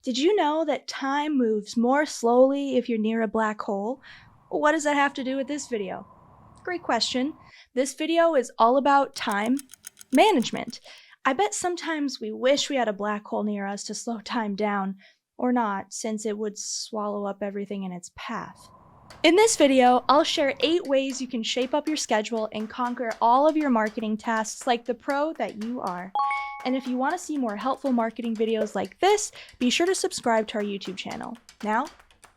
Did you know that time moves more slowly if you're near a black hole? What does that have to do with this video? Great question. This video is all about time management. I bet sometimes we wish we had a black hole near us to slow time down, or not, since it would swallow up everything in its path. In this video, I'll share 8 ways you can shape up your schedule and conquer all of your marketing tasks like the pro that you are. And if you want to see more helpful marketing videos like this, be sure to subscribe to our YouTube channel. Now,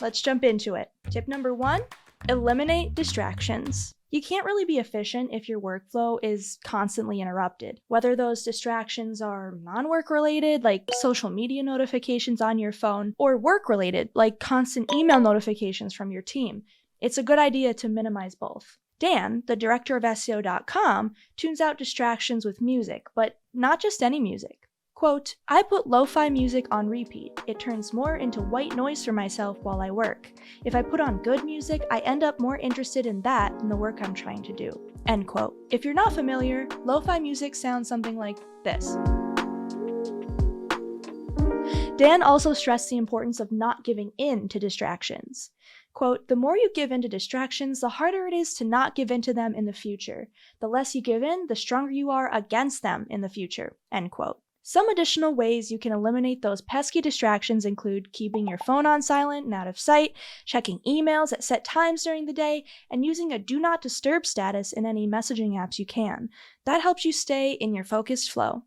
let's jump into it. Tip number 1, eliminate distractions. You can't really be efficient if your workflow is constantly interrupted. Whether those distractions are non-work related, like social media notifications on your phone, or work related, like constant email notifications from your team, it's a good idea to minimize both. Dan, the director of SEO.com, tunes out distractions with music, but not just any music. Quote, I put lo-fi music on repeat. It turns more into white noise for myself while I work. If I put on good music, I end up more interested in that than the work I'm trying to do. End quote. If you're not familiar, lo-fi music sounds something like this. Dan also stressed the importance of not giving in to distractions. Quote, the more you give in to distractions, the harder it is to not give in to them in the future. The less you give in, the stronger you are against them in the future. End quote. Some additional ways you can eliminate those pesky distractions include keeping your phone on silent and out of sight, checking emails at set times during the day, and using a do not disturb status in any messaging apps you can. That helps you stay in your focused flow.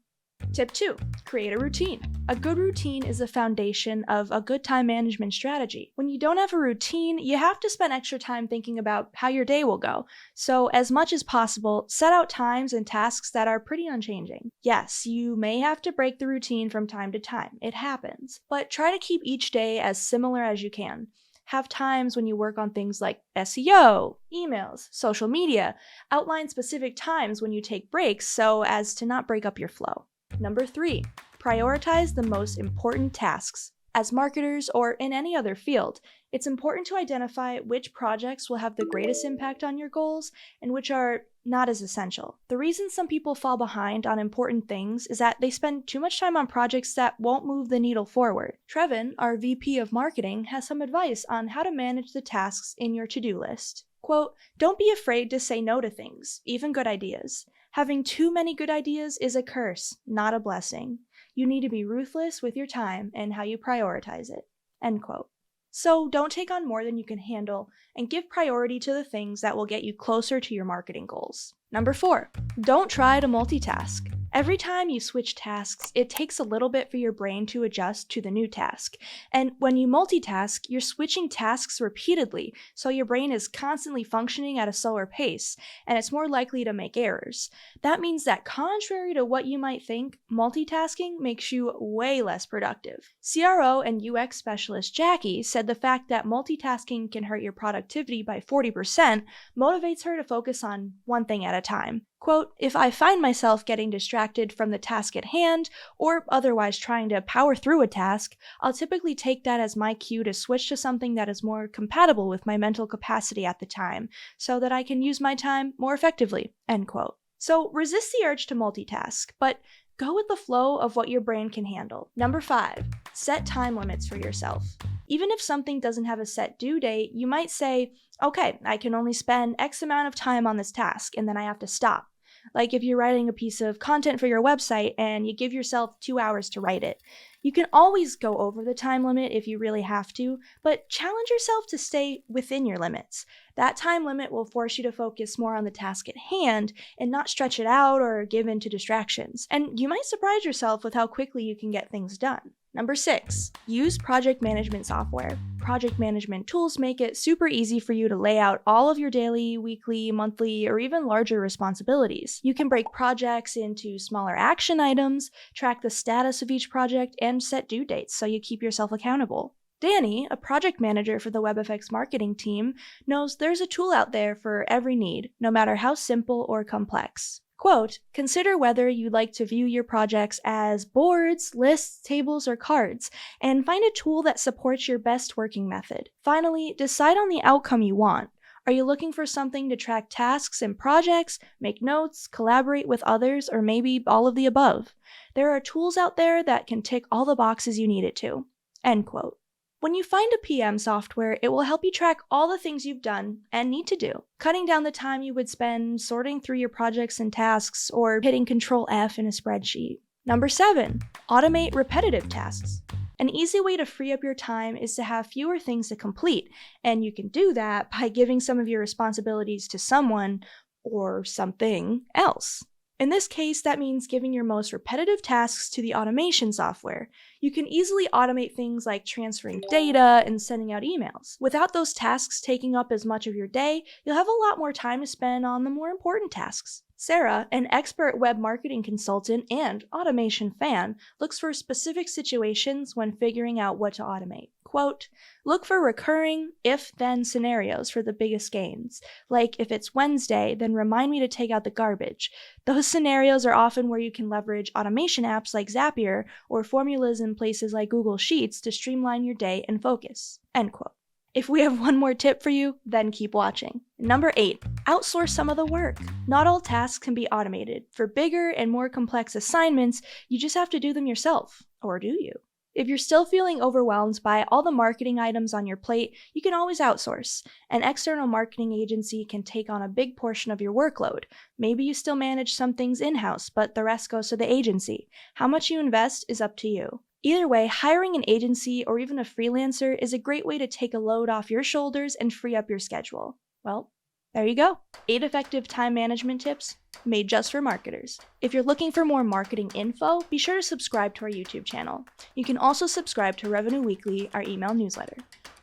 Tip 2, create a routine. A good routine is the foundation of a good time management strategy. When you don't have a routine, you have to spend extra time thinking about how your day will go. So as much as possible, set out times and tasks that are pretty unchanging. Yes, you may have to break the routine from time to time. It happens. But try to keep each day as similar as you can. Have times when you work on things like SEO, emails, social media. Outline specific times when you take breaks so as to not break up your flow. Number 3, prioritize the most important tasks. As marketers or in any other field, it's important to identify which projects will have the greatest impact on your goals and which are not as essential. The reason some people fall behind on important things is that they spend too much time on projects that won't move the needle forward. Trevin, our VP of Marketing, has some advice on how to manage the tasks in your to-do list. Quote, don't be afraid to say no to things, even good ideas. Having too many good ideas is a curse, not a blessing. You need to be ruthless with your time and how you prioritize it. End quote. So don't take on more than you can handle and give priority to the things that will get you closer to your marketing goals. Number 4, don't try to multitask. Every time you switch tasks, it takes a little bit for your brain to adjust to the new task. And when you multitask, you're switching tasks repeatedly, so your brain is constantly functioning at a slower pace, and it's more likely to make errors. That means that contrary to what you might think, multitasking makes you way less productive. CRO and UX specialist Jackie said the fact that multitasking can hurt your productivity by 40% motivates her to focus on one thing at a time. Quote, if I find myself getting distracted from the task at hand or otherwise trying to power through a task, I'll typically take that as my cue to switch to something that is more compatible with my mental capacity at the time so that I can use my time more effectively, end quote. So resist the urge to multitask, but go with the flow of what your brain can handle. Number 5, set time limits for yourself. Even if something doesn't have a set due date, you might say, okay, I can only spend X amount of time on this task and then I have to stop. Like if you're writing a piece of content for your website and you give yourself 2 hours to write it. You can always go over the time limit if you really have to, but challenge yourself to stay within your limits. That time limit will force you to focus more on the task at hand and not stretch it out or give in to distractions. And you might surprise yourself with how quickly you can get things done. Number 6, use project management software. Project management tools make it super easy for you to lay out all of your daily, weekly, monthly, or even larger responsibilities. You can break projects into smaller action items, track the status of each project, and set due dates so you keep yourself accountable. Danny, a project manager for the WebFX marketing team, knows there's a tool out there for every need, no matter how simple or complex. Quote, consider whether you'd like to view your projects as boards, lists, tables, or cards, and find a tool that supports your best working method. Finally, decide on the outcome you want. Are you looking for something to track tasks and projects, make notes, collaborate with others, or maybe all of the above? There are tools out there that can tick all the boxes you need it to. End quote. When you find a PM software, it will help you track all the things you've done and need to do, cutting down the time you would spend sorting through your projects and tasks or hitting Control F in a spreadsheet. Number 7, automate repetitive tasks. An easy way to free up your time is to have fewer things to complete, and you can do that by giving some of your responsibilities to someone or something else. In this case, that means giving your most repetitive tasks to the automation software. You can easily automate things like transferring data and sending out emails. Without those tasks taking up as much of your day, you'll have a lot more time to spend on the more important tasks. Sarah, an expert web marketing consultant and automation fan, looks for specific situations when figuring out what to automate. Quote, look for recurring if-then scenarios for the biggest gains. Like, if it's Wednesday, then remind me to take out the garbage. Those scenarios are often where you can leverage automation apps like Zapier or formulas in places like Google Sheets to streamline your day and focus. End quote. If we have one more tip for you, then keep watching. Number 8, outsource some of the work. Not all tasks can be automated. For bigger and more complex assignments, you just have to do them yourself. Or do you? If you're still feeling overwhelmed by all the marketing items on your plate, you can always outsource. An external marketing agency can take on a big portion of your workload. Maybe you still manage some things in-house, but the rest goes to the agency. How much you invest is up to you. Either way, hiring an agency or even a freelancer is a great way to take a load off your shoulders and free up your schedule. Well, there you go. 8 effective time management tips made just for marketers. If you're looking for more marketing info, be sure to subscribe to our YouTube channel. You can also subscribe to Revenue Weekly, our email newsletter.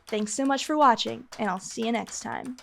Thanks so much for watching, and I'll see you next time.